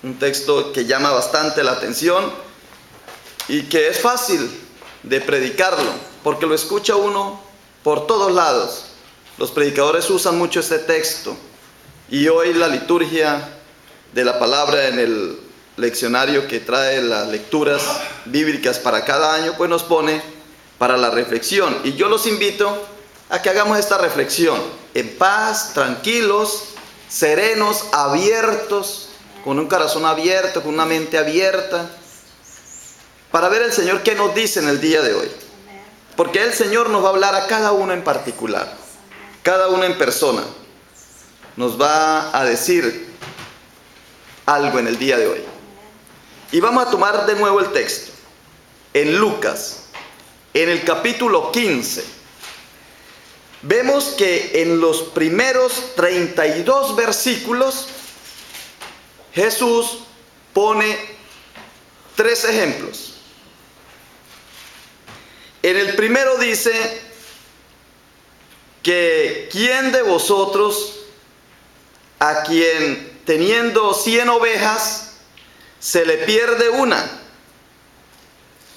un texto que llama bastante la atención y que es fácil de predicarlo, porque lo escucha uno por todos lados. Los predicadores usan mucho este texto y hoy la liturgia de la palabra en el leccionario que trae las lecturas bíblicas para cada año, pues nos pone para la reflexión. Y yo los invito a que hagamos esta reflexión en paz, tranquilos, serenos, abiertos, con un corazón abierto, con una mente abierta, para ver el Señor qué nos dice en el día de hoy. Porque el Señor nos va a hablar a cada uno en particular, cada uno en persona. Nos va a decir algo en el día de hoy. Y vamos a tomar de nuevo el texto en Lucas, en el capítulo 15. Vemos que en los primeros 32 versículos Jesús pone 3 ejemplos. En el primero dice que ¿quién de vosotros, a quien teniendo 100 ovejas, se le pierde una?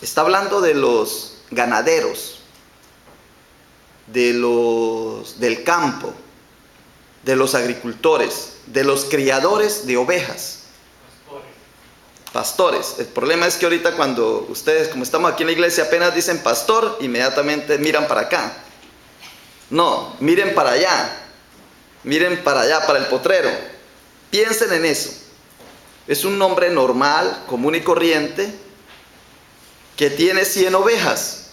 Está hablando de los ganaderos, del campo, de los agricultores, de los criadores de ovejas. Pastores. El problema es que ahorita cuando ustedes, como estamos aquí en la iglesia, apenas dicen pastor, inmediatamente miran para acá. No, miren para allá. Miren para allá, para el potrero. Piensen en eso. Es un hombre normal, común y corriente, que tiene 100 ovejas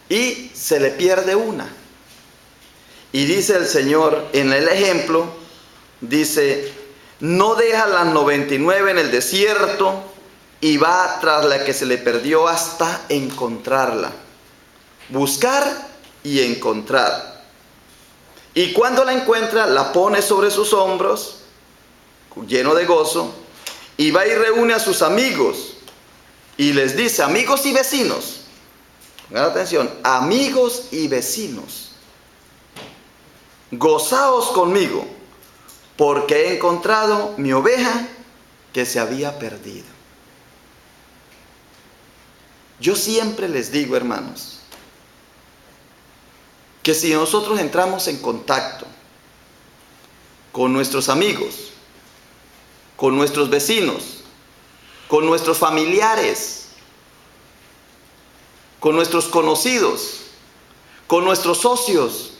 y se le pierde una. Y dice el Señor en el ejemplo, dice: no deja las 99 en el desierto y va tras la que se le perdió hasta encontrarla. Buscar y encontrar. Y cuando la encuentra, la pone sobre sus hombros, lleno de gozo, y va y reúne a sus amigos y les dice: amigos y vecinos, pongan atención, amigos y vecinos, gozaos conmigo, porque he encontrado mi oveja que se había perdido. Yo siempre les digo, hermanos, que si nosotros entramos en contacto con nuestros amigos, con nuestros vecinos, con nuestros familiares, con nuestros conocidos, con nuestros socios,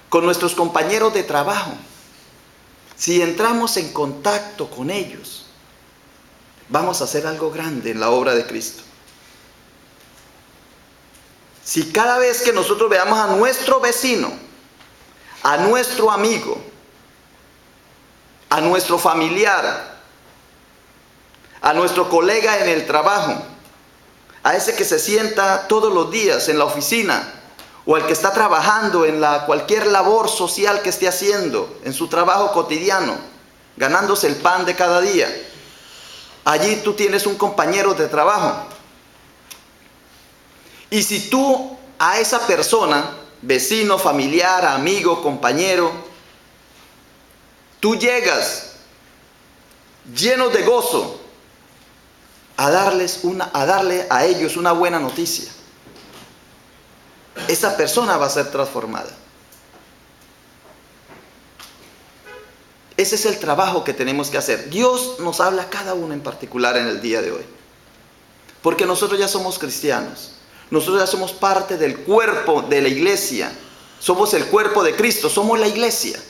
con nuestros compañeros de trabajo, si entramos en contacto con ellos, vamos a hacer algo grande en la obra de Cristo. Si cada vez que nosotros veamos a nuestro vecino, a nuestro amigo, a nuestro familiar, a nuestro colega en el trabajo, a ese que se sienta todos los días en la oficina, o al que está trabajando en cualquier labor social que esté haciendo, en su trabajo cotidiano, ganándose el pan de cada día. Allí tú tienes un compañero de trabajo. Y si tú a esa persona, vecino, familiar, amigo, compañero, tú llegas lleno de gozo a darle a ellos una buena noticia, esa persona va a ser transformada. Ese es el trabajo que tenemos que hacer. Dios nos habla a cada uno en particular en el día de hoy, porque nosotros ya somos cristianos, nosotros ya somos parte del cuerpo de la iglesia, somos el cuerpo de Cristo, somos la iglesia,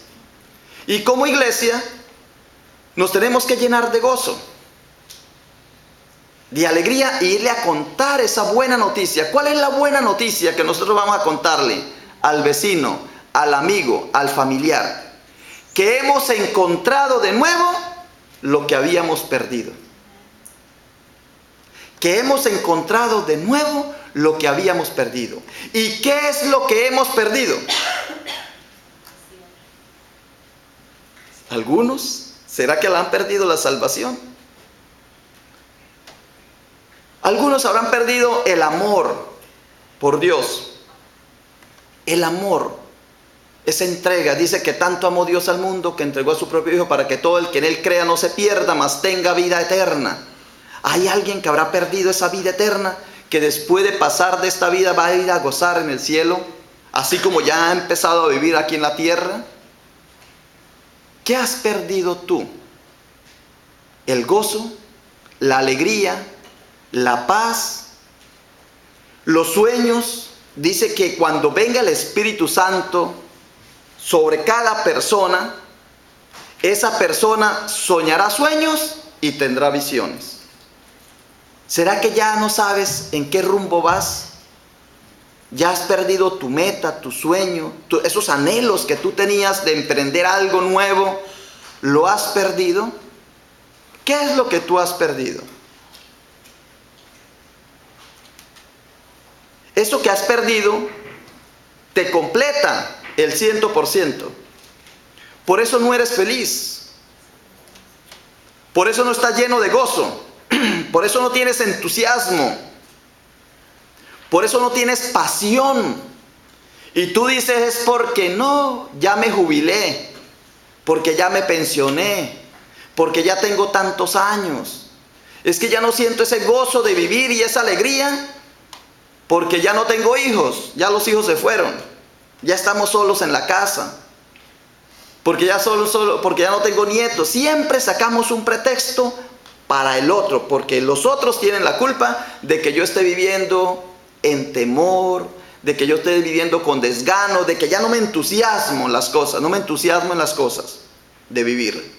y como iglesia nos tenemos que llenar de gozo, de alegría, e irle a contar esa buena noticia. ¿Cuál es la buena noticia que nosotros vamos a contarle al vecino, al amigo, al familiar? Que hemos encontrado de nuevo lo que habíamos perdido. Que hemos encontrado de nuevo lo que habíamos perdido. ¿Y qué es lo que hemos perdido? Algunos, ¿será que la han perdido la salvación? Algunos habrán perdido el amor por Dios. El amor. esa entrega. Dice que tanto amó Dios al mundo que entregó a su propio Hijo para que todo el que en Él crea no se pierda, mas tenga vida eterna. ¿Hay alguien que habrá perdido esa vida eterna, que después de pasar de esta vida va a ir a gozar en el cielo, así como ya ha empezado a vivir aquí en la tierra? ¿Qué has perdido tú? ¿El gozo? ¿La alegría? ¿La paz? ¿Los sueños? Dice que cuando venga el Espíritu Santo sobre cada persona, esa persona soñará sueños y tendrá visiones. ¿Será que ya no sabes en qué rumbo vas? ¿Ya has perdido tu meta, tu sueño, esos anhelos que tú tenías de emprender algo nuevo? ¿Lo has perdido? ¿Qué es lo que tú has perdido? Eso que has perdido te completa el 100%. Por eso no eres feliz. Por eso no estás lleno de gozo. Por eso no tienes entusiasmo. Por eso no tienes pasión. Y tú dices, es porque no, ya me jubilé, porque ya me pensioné, porque ya tengo tantos años. Es que ya no siento ese gozo de vivir y esa alegría, porque ya no tengo hijos, ya los hijos se fueron, ya estamos solos en la casa, porque ya porque ya no tengo nietos. Siempre sacamos un pretexto para el otro, porque los otros tienen la culpa de que yo esté viviendo en temor, de que yo esté viviendo con desgano, de que ya no me entusiasmo en las cosas, no me entusiasmo en las cosas de vivir.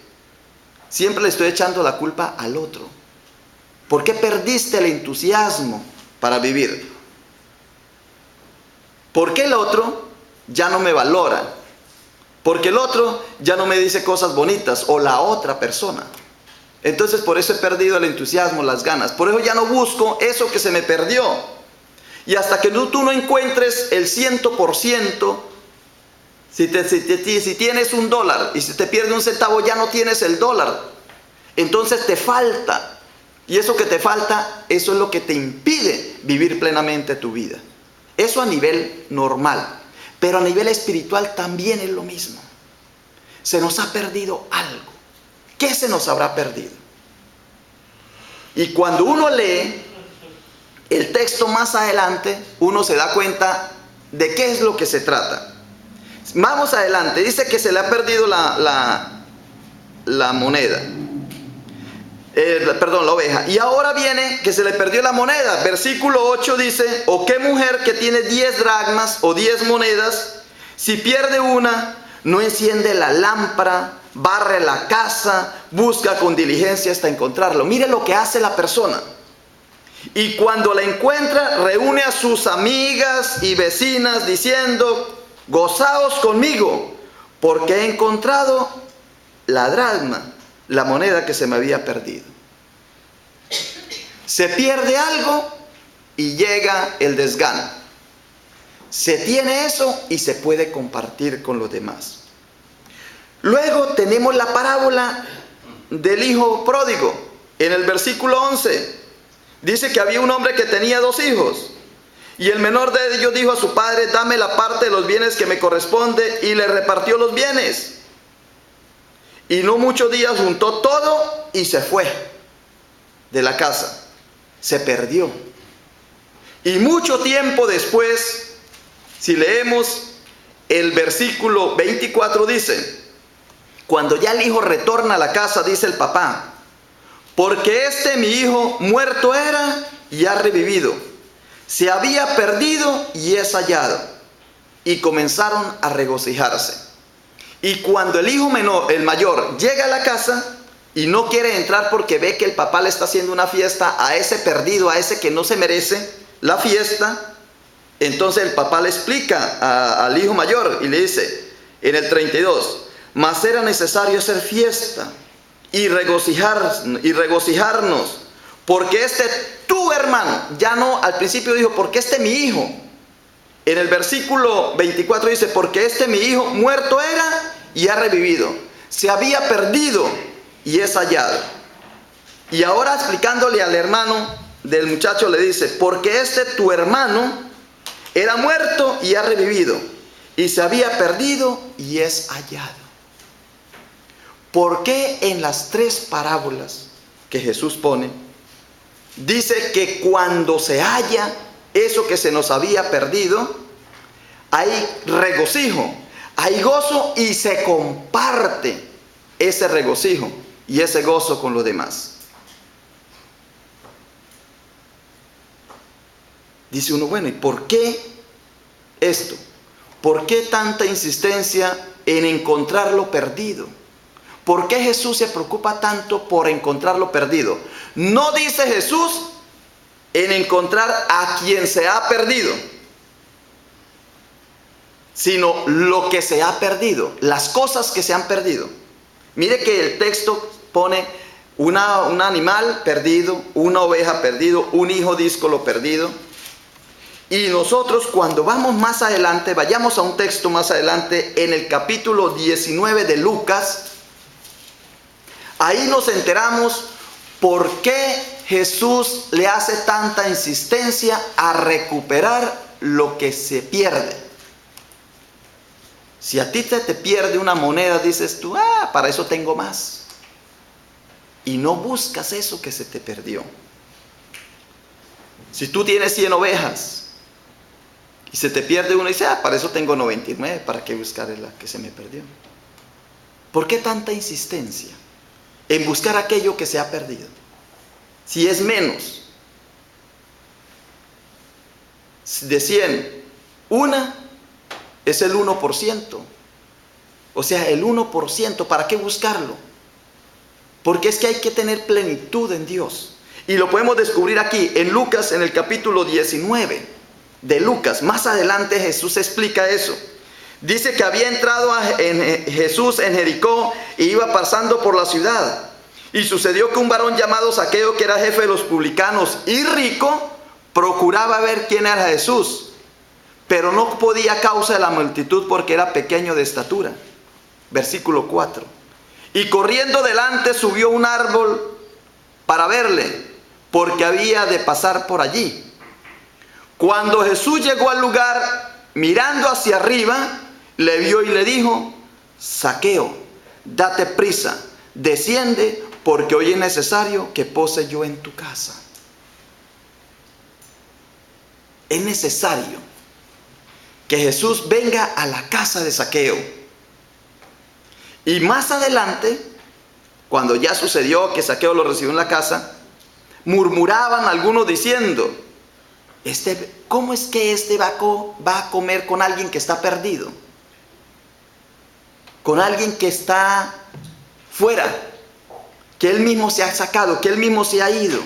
Siempre le estoy echando la culpa al otro. ¿Por qué perdiste el entusiasmo para vivir? ¿Por qué el otro ya no me valora? Porque el otro ya no me dice cosas bonitas, o la otra persona. Entonces por eso he perdido el entusiasmo, las ganas. Por eso ya no busco eso que se me perdió. Y hasta que tú no encuentres el 100%, si tienes $1 y si te pierde un centavo, ya no tienes el dólar. Entonces te falta. Y eso que te falta, eso es lo que te impide vivir plenamente tu vida. Eso a nivel normal. Pero a nivel espiritual también es lo mismo. Se nos ha perdido algo. ¿Qué se nos habrá perdido? Y cuando uno lee el texto más adelante, uno se da cuenta de qué es lo que se trata. Vamos adelante. Dice que se le ha perdido la moneda. La oveja. Y ahora viene que se le perdió la moneda. Versículo 8 dice: ¿o qué mujer que tiene 10 dracmas o 10 monedas, si pierde una, no enciende la lámpara, barre la casa, busca con diligencia hasta encontrarlo? Mire lo que hace la persona. Y cuando la encuentra, reúne a sus amigas y vecinas diciendo: gozaos conmigo, porque he encontrado la dracma, la moneda que se me había perdido. Se pierde algo y llega el desgano. Se tiene eso y se puede compartir con los demás. Luego tenemos la parábola del hijo pródigo. En el versículo 11 dice que había un hombre que tenía 2 hijos. Y el menor de ellos dijo a su padre: dame la parte de los bienes que me corresponde. Y le repartió los bienes. Y no muchos días juntó todo y se fue de la casa. Se perdió. Y mucho tiempo después, si leemos el versículo 24, dice: cuando ya el hijo retorna a la casa, dice el papá: porque mi hijo muerto era y ha revivido, se había perdido y es hallado. Y comenzaron a regocijarse. Y cuando el hijo menor, el mayor, llega a la casa y no quiere entrar porque ve que el papá le está haciendo una fiesta a ese perdido, a ese que no se merece la fiesta, entonces el papá le explica al hijo mayor y le dice en el 32: mas era necesario hacer fiesta y regocijarnos, porque tu hermano, ya no, al principio dijo porque mi hijo. En el versículo 24 dice: porque mi hijo muerto era y ha revivido, se había perdido y es hallado. Y ahora explicándole al hermano del muchacho le dice: porque tu hermano era muerto y ha revivido, y se había perdido y es hallado. ¿Por qué en las tres parábolas que Jesús pone, dice que cuando se halla eso que se nos había perdido, hay regocijo, hay gozo y se comparte ese regocijo y ese gozo con los demás? Dice uno, bueno, ¿y por qué esto? ¿Por qué tanta insistencia en encontrar lo perdido? ¿Por qué Jesús se preocupa tanto por encontrar lo perdido? No dice Jesús en encontrar a quien se ha perdido, sino lo que se ha perdido, las cosas que se han perdido. Mire que el texto pone un animal perdido, una oveja perdido, un hijo díscolo perdido. Y nosotros cuando vamos más adelante, vayamos a un texto más adelante, en el capítulo 19 de Lucas, ahí nos enteramos por qué Jesús le hace tanta insistencia a recuperar lo que se pierde. Si a ti te pierde una moneda, dices tú, para eso tengo más. Y no buscas eso que se te perdió. Si tú tienes 100 ovejas y se te pierde una, y dices, para eso tengo 99, ¿para qué buscar la que se me perdió? ¿Por qué tanta insistencia en buscar aquello que se ha perdido? Si es menos de 100, una es el 1%. O sea, el 1%, ¿para qué buscarlo? Porque es que hay que tener plenitud en Dios. Y lo podemos descubrir aquí, en Lucas, en el capítulo 19 de Lucas. Más adelante Jesús explica eso. Dice que había entrado Jesús en Jericó y iba pasando por la ciudad. Y sucedió que un varón llamado Zaqueo, que era jefe de los publicanos y rico, procuraba ver quién era Jesús, pero no podía a causa de la multitud porque era pequeño de estatura. Versículo 4. Y corriendo delante subió a un árbol para verle, porque había de pasar por allí. Cuando Jesús llegó al lugar, mirando hacia arriba, le vio y le dijo: Zaqueo, date prisa, desciende, porque hoy es necesario que pose yo en tu casa. Es necesario que Jesús venga a la casa de Zaqueo. Y más adelante, cuando ya sucedió que Zaqueo lo recibió en la casa, murmuraban algunos diciendo: ¿cómo es que va a comer con alguien que está perdido? Con alguien que está fuera, que él mismo se ha sacado, que él mismo se ha ido.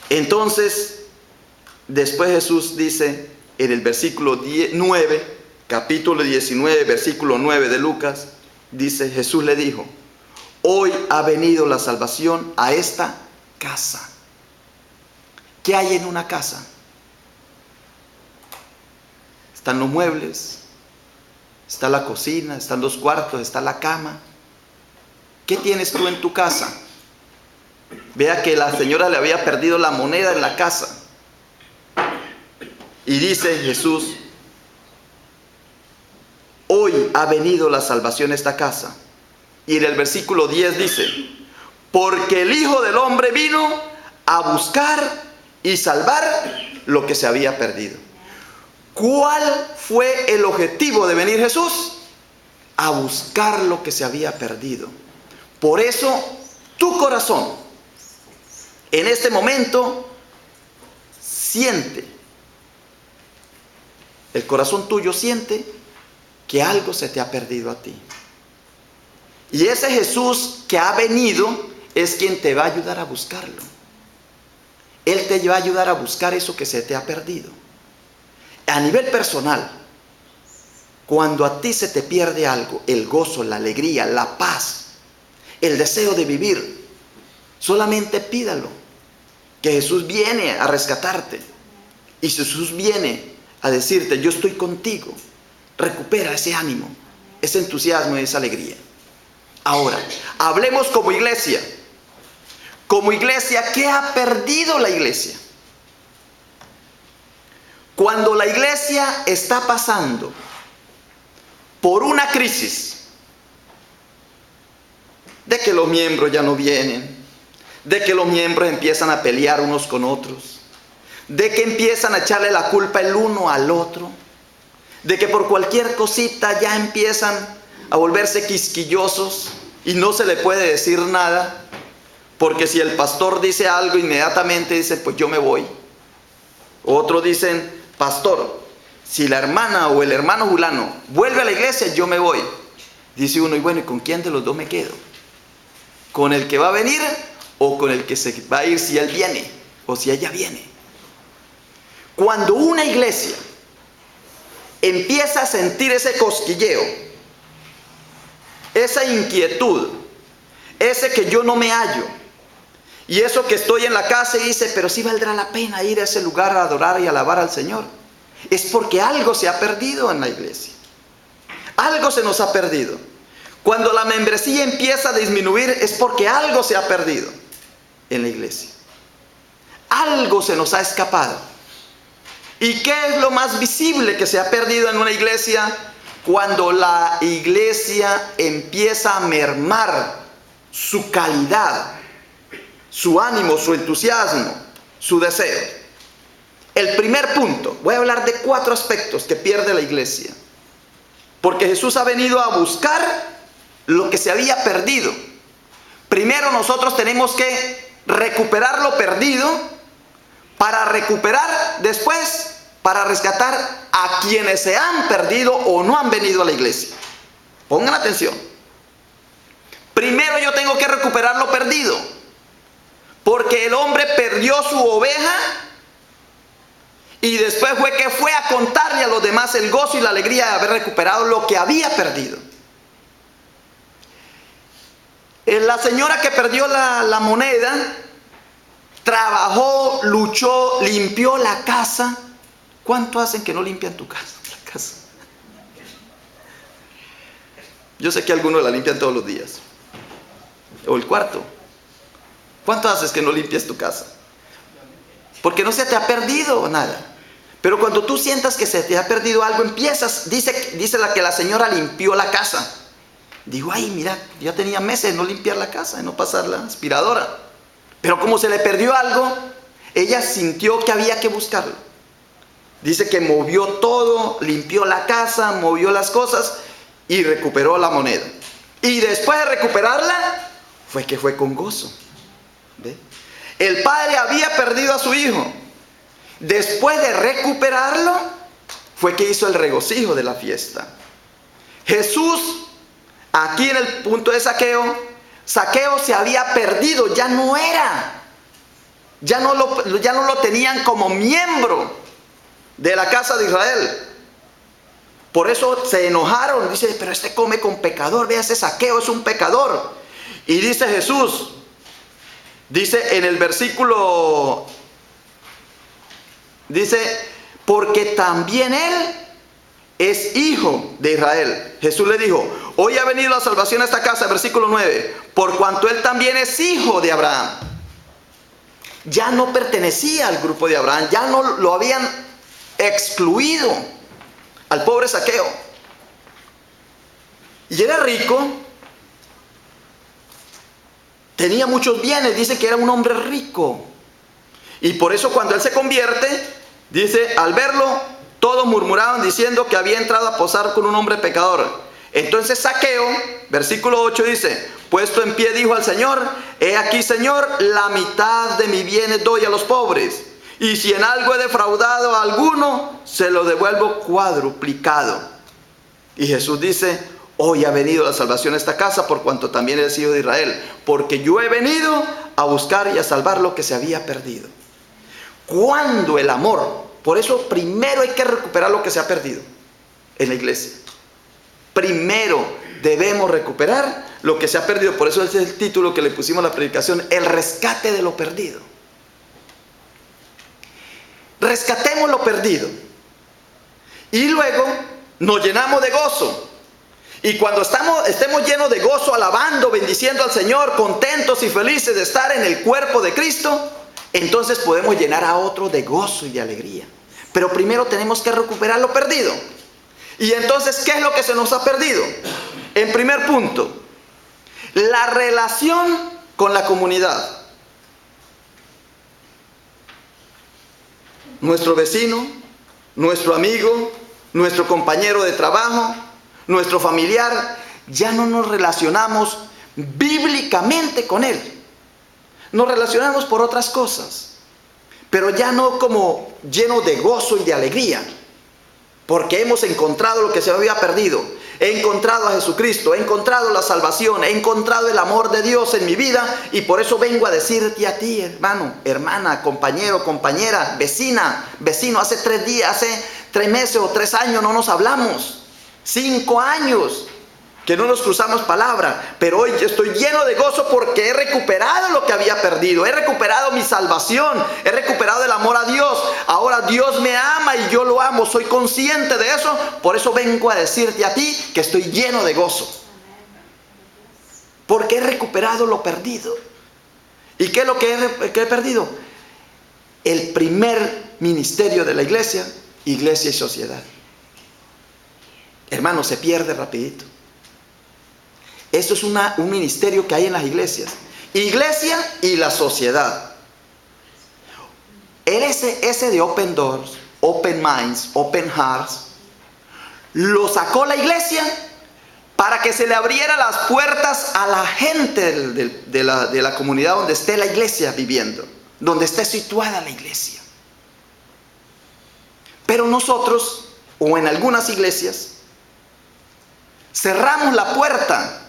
Entonces, después Jesús dice en el versículo 9, capítulo 19, versículo 9 de Lucas, dice, Jesús le dijo: hoy ha venido la salvación a esta casa. ¿Qué hay en una casa? Están los muebles, está la cocina, están los cuartos, está la cama. ¿Qué tienes tú en tu casa? Vea que la señora le había perdido la moneda en la casa. Y dice Jesús: hoy ha venido la salvación a esta casa. Y en el versículo 10 dice: porque el Hijo del Hombre vino a buscar y salvar lo que se había perdido. ¿Cuál fue el objetivo de venir Jesús? A buscar lo que se había perdido. Por eso tu corazón en este momento siente, el corazón tuyo siente que algo se te ha perdido a ti. Y ese Jesús que ha venido es quien te va a ayudar a buscarlo. Él te va a ayudar a buscar eso que se te ha perdido. A nivel personal, cuando a ti se te pierde algo, el gozo, la alegría, la paz, el deseo de vivir, solamente pídalo, que Jesús viene a rescatarte. Y Jesús viene a decirte: yo estoy contigo, recupera ese ánimo, ese entusiasmo y esa alegría. Ahora, hablemos como iglesia. Como iglesia, ¿qué ha perdido la iglesia? Cuando la iglesia está pasando por una crisis, de que los miembros ya no vienen, de que los miembros empiezan a pelear unos con otros, de que empiezan a echarle la culpa el uno al otro, de que por cualquier cosita ya empiezan a volverse quisquillosos y no se le puede decir nada, porque si el pastor dice algo, inmediatamente dice, pues yo me voy. Otros dicen, pastor, si la hermana o el hermano fulano vuelve a la iglesia, yo me voy. Dice uno, y bueno, ¿y con quién de los dos me quedo? ¿Con el que va a venir o con el que se va a ir si él viene o si ella viene? Cuando una iglesia empieza a sentir ese cosquilleo, esa inquietud, ese que yo no me hallo, y eso que estoy en la casa y dice, pero sí valdrá la pena ir a ese lugar a adorar y alabar al Señor, es porque algo se ha perdido en la iglesia. Algo se nos ha perdido. Cuando la membresía empieza a disminuir es porque algo se ha perdido en la iglesia. Algo se nos ha escapado. ¿Y qué es lo más visible que se ha perdido en una iglesia? Cuando la iglesia empieza a mermar su calidad, su ánimo, su entusiasmo, su deseo. El primer punto, voy a hablar de 4 aspectos que pierde la iglesia. Porque Jesús ha venido a buscar lo que se había perdido. Primero nosotros tenemos que recuperar lo perdido para recuperar después, para rescatar a quienes se han perdido o no han venido a la iglesia. Pongan atención. Primero yo tengo que recuperar lo perdido, porque el hombre perdió su oveja y después fue a contarle a los demás el gozo y la alegría de haber recuperado lo que había perdido. La señora que perdió la moneda trabajó, luchó, limpió la casa. ¿Cuánto hacen que no limpian tu casa? La casa. Yo sé que algunos la limpian todos los días. O el cuarto. ¿Cuánto haces que no limpias tu casa? Porque no se te ha perdido nada. Pero cuando tú sientas que se te ha perdido algo, empiezas, dice la señora limpió la casa. Digo, ay, mira, ya tenía meses de no limpiar la casa, de no pasar la aspiradora. Pero como se le perdió algo, ella sintió que había que buscarlo. Dice que movió todo, limpió la casa, movió las cosas y recuperó la moneda. Y después de recuperarla, fue con gozo. ¿Ve? El padre había perdido a su hijo. Después de recuperarlo, fue que hizo el regocijo de la fiesta. Jesús, aquí en el punto de Zaqueo se había perdido, ya no era. Ya no lo tenían como miembro de la casa de Israel. Por eso se enojaron. Dice, pero este come con pecador. Vea, ese Zaqueo es un pecador. Y dice Jesús, dice en el versículo, dice, porque también él es hijo de Israel. Jesús le dijo, hoy ha venido la salvación a esta casa, versículo 9, por cuanto él también es hijo de Abraham. Ya no pertenecía al grupo de Abraham, ya no lo habían excluido al pobre Zaqueo. Y era rico, tenía muchos bienes, dice que era un hombre rico. Y por eso cuando él se convierte, dice, al verlo, todos murmuraban diciendo que había entrado a posar con un hombre pecador. Entonces Zaqueo, versículo 8 dice, puesto en pie dijo al Señor, he aquí, Señor, la mitad de mis bienes doy a los pobres. Y si en algo he defraudado a alguno, se lo devuelvo cuadruplicado. Y Jesús dice, hoy ha venido la salvación a esta casa por cuanto también eres hijo de Israel. Porque yo he venido a buscar y a salvar lo que se había perdido. Cuando el amor, por eso primero hay que recuperar lo que se ha perdido en la iglesia. Primero debemos recuperar lo que se ha perdido. Por eso es el título que le pusimos a la predicación, el rescate de lo perdido. Rescatemos lo perdido. Y luego nos llenamos de gozo. Y cuando estemos llenos de gozo, alabando, bendiciendo al Señor, contentos y felices de estar en el cuerpo de Cristo, entonces podemos llenar a otro de gozo y de alegría. Pero primero tenemos que recuperar lo perdido. Y entonces, ¿qué es lo que se nos ha perdido? En primer punto, la relación con la comunidad. Nuestro vecino, nuestro amigo, nuestro compañero de trabajo, nuestro familiar, ya no nos relacionamos bíblicamente con él. Nos relacionamos por otras cosas, pero ya no como lleno de gozo y de alegría, porque hemos encontrado lo que se había perdido. He encontrado a Jesucristo, he encontrado la salvación, he encontrado el amor de Dios en mi vida, y por eso vengo a decirte a ti, hermano, hermana, compañero, compañera, vecina, vecino, hace 3 días, hace 3 meses o 3 años no nos hablamos, 5 años que no nos cruzamos palabra, pero hoy estoy lleno de gozo porque he recuperado lo que había perdido, he recuperado mi salvación, he recuperado el amor a Dios. Ahora Dios me ama y yo lo amo, soy consciente de eso, por eso vengo a decirte a ti que estoy lleno de gozo, porque he recuperado lo perdido. ¿Y qué es lo que he perdido? El primer ministerio de la iglesia, iglesia y sociedad. Hermano, se pierde rapidito. Esto es un ministerio que hay en las iglesias. Iglesia y la sociedad. El ese de Open Doors, Open Minds, Open Hearts, lo sacó la iglesia para que se le abriera las puertas a la gente de la comunidad donde esté la iglesia viviendo, donde esté situada la iglesia. Pero nosotros, o en algunas iglesias, cerramos la puerta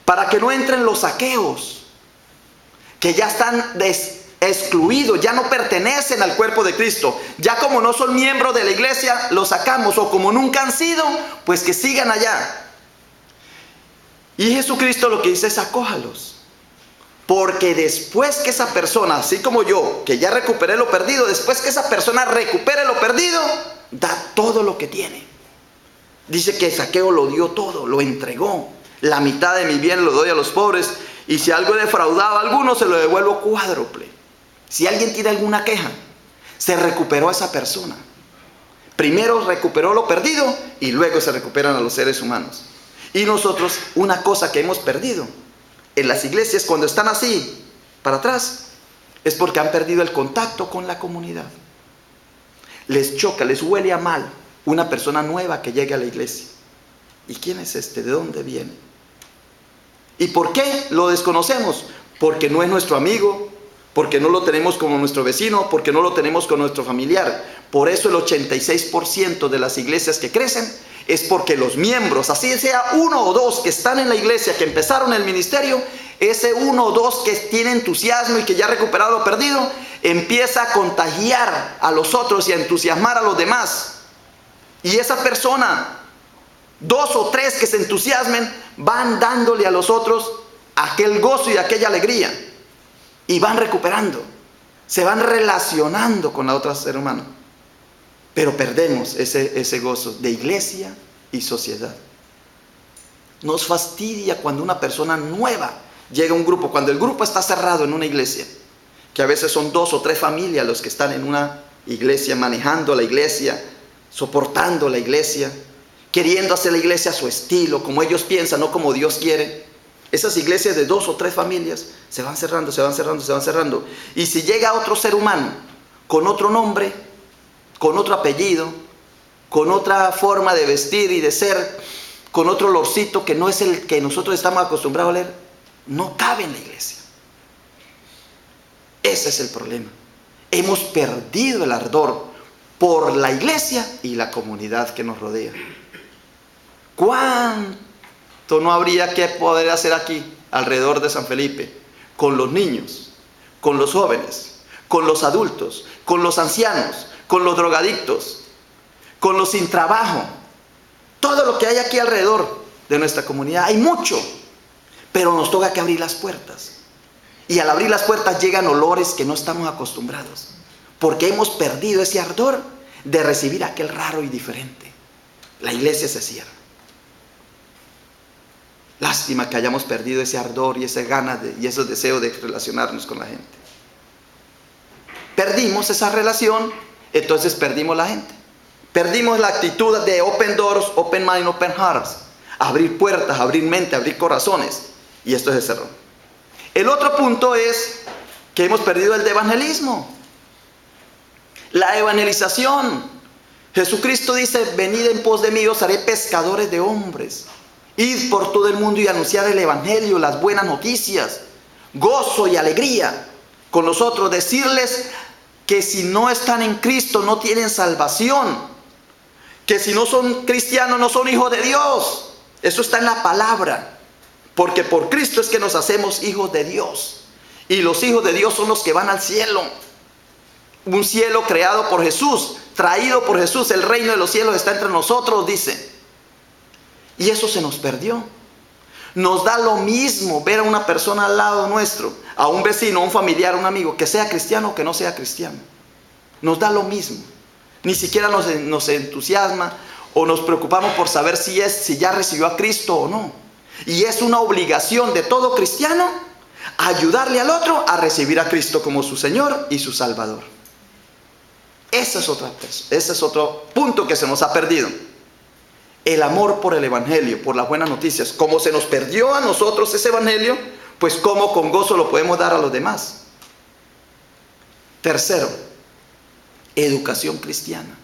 para que no entren los saqueos, que ya están excluidos, ya no pertenecen al cuerpo de Cristo. Ya como no son miembros de la iglesia, los sacamos, o como nunca han sido, pues que sigan allá. Y Jesucristo lo que dice es: acójalos. Porque después que esa persona, así como yo, que ya recuperé lo perdido, después que esa persona recupere lo perdido, da todo lo que tiene. Dice que Zaqueo lo dio todo, lo entregó. La mitad de mi bien lo doy a los pobres, y si algo he defraudado a alguno, se lo devuelvo cuádruple. Si alguien tiene alguna queja, se recuperó a esa persona. Primero recuperó lo perdido y luego se recuperan a los seres humanos. Y nosotros, una cosa que hemos perdido en las iglesias cuando están así para atrás, es porque han perdido el contacto con la comunidad. Les choca, les huele a mal una persona nueva que llegue a la iglesia. ¿Y quién es este? ¿De dónde viene? ¿Y por qué lo desconocemos? Porque no es nuestro amigo, porque no lo tenemos como nuestro vecino, porque no lo tenemos con nuestro familiar. Por eso el 86% de las iglesias que crecen es porque los miembros, así sea 1 o 2 que están en la iglesia, que empezaron el ministerio, ese 1 o 2 que tiene entusiasmo y que ya ha recuperado lo perdido, empieza a contagiar a los otros y a entusiasmar a los demás. Y esa persona, 2 o 3 que se entusiasmen, van dándole a los otros aquel gozo y aquella alegría, y van recuperando, se van relacionando con la otra ser humano. Pero perdemos ese gozo de iglesia y sociedad. Nos fastidia cuando una persona nueva llega a un grupo, cuando el grupo está cerrado en una iglesia, que a veces son 2 o 3 familias los que están en una iglesia, manejando la iglesia, soportando la iglesia, queriendo hacer la iglesia a su estilo, como ellos piensan, no como Dios quiere. Esas iglesias de 2 o 3 familias se van cerrando, se van cerrando, se van cerrando. Y si llega otro ser humano con otro nombre, con otro apellido, con otra forma de vestir y de ser, con otro olorcito que no es el que nosotros estamos acostumbrados a oler, no cabe en la iglesia. Ese es el problema. Hemos perdido el ardor por la iglesia y la comunidad que nos rodea. ¿Cuánto no habría que poder hacer aquí, alrededor de San Felipe, con los niños, con los jóvenes, con los adultos, con los ancianos, con los drogadictos, con los sin trabajo? Todo lo que hay aquí alrededor de nuestra comunidad, hay mucho, pero nos toca que abrir las puertas. Y al abrir las puertas llegan olores que no estamos acostumbrados, porque hemos perdido ese ardor de recibir aquel raro y diferente. La iglesia se cierra. Lástima que hayamos perdido ese ardor y esa gana y ese deseo de relacionarnos con la gente. Perdimos esa relación entonces perdimos la gente. Perdimos la actitud de open doors, open mind, open hearts. Abrir puertas, abrir mente, abrir corazones. Y esto es ese error. El otro punto es que hemos perdido el de evangelismo. La evangelización. Jesucristo dice, venid en pos de mí, os haré pescadores de hombres. Id por todo el mundo y anunciar el evangelio, las buenas noticias, gozo y alegría con nosotros. Decirles que si no están en Cristo no tienen salvación. Que si no son cristianos no son hijos de Dios. Eso está en la palabra. Porque por Cristo es que nos hacemos hijos de Dios. Y los hijos de Dios son los que van al cielo. Un cielo creado por Jesús, traído por Jesús. El reino de los cielos está entre nosotros, dice. Y eso se nos perdió. Nos da lo mismo ver a una persona al lado nuestro, a un vecino, a un familiar, a un amigo, que sea cristiano o que no sea cristiano. Nos da lo mismo. Ni siquiera nos entusiasma o nos preocupamos por saber si ya recibió a Cristo o no. Y es una obligación de todo cristiano ayudarle al otro a recibir a Cristo como su Señor y su Salvador. Ese es otro punto que se nos ha perdido. El amor por el evangelio, por las buenas noticias. Como se nos perdió a nosotros ese evangelio, pues cómo con gozo lo podemos dar a los demás. Tercero, educación cristiana.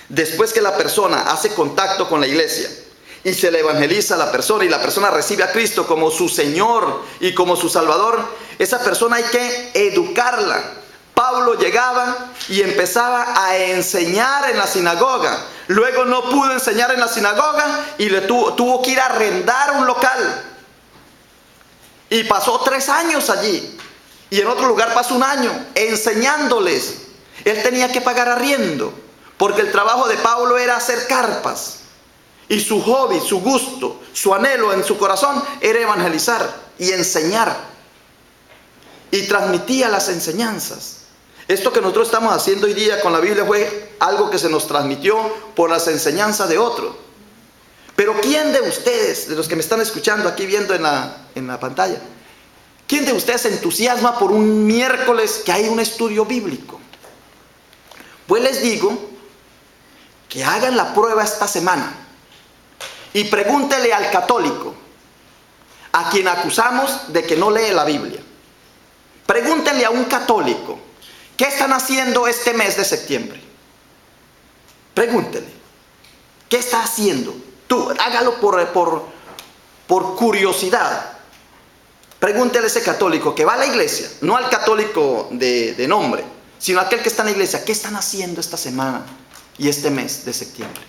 Después que la persona hace contacto con la iglesia y se le evangeliza a la persona y la persona recibe a Cristo como su Señor y como su Salvador, esa persona hay que educarla. Pablo llegaba y empezaba a enseñar en la sinagoga. Luego no pudo enseñar en la sinagoga y tuvo que ir a arrendar un local. Y pasó 3 años allí. Y en otro lugar pasó 1 año enseñándoles. Él tenía que pagar arriendo, porque el trabajo de Pablo era hacer carpas. Y su hobby, su gusto, su anhelo en su corazón era evangelizar y enseñar. Y transmitía las enseñanzas. Esto que nosotros estamos haciendo hoy día con la Biblia fue algo que se nos transmitió por las enseñanzas de otros. Pero ¿quién de ustedes, de los que me están escuchando aquí viendo en la pantalla, quién de ustedes se entusiasma por un miércoles que hay un estudio bíblico? Pues les digo que hagan la prueba esta semana y pregúntele al católico, a quien acusamos de que no lee la Biblia. Pregúntenle a un católico, ¿qué están haciendo este mes de septiembre? Pregúntele, ¿qué está haciendo? Tú, hágalo por curiosidad. Pregúntele a ese católico que va a la iglesia, no al católico de nombre, sino a aquel que está en la iglesia, ¿qué están haciendo esta semana y este mes de septiembre?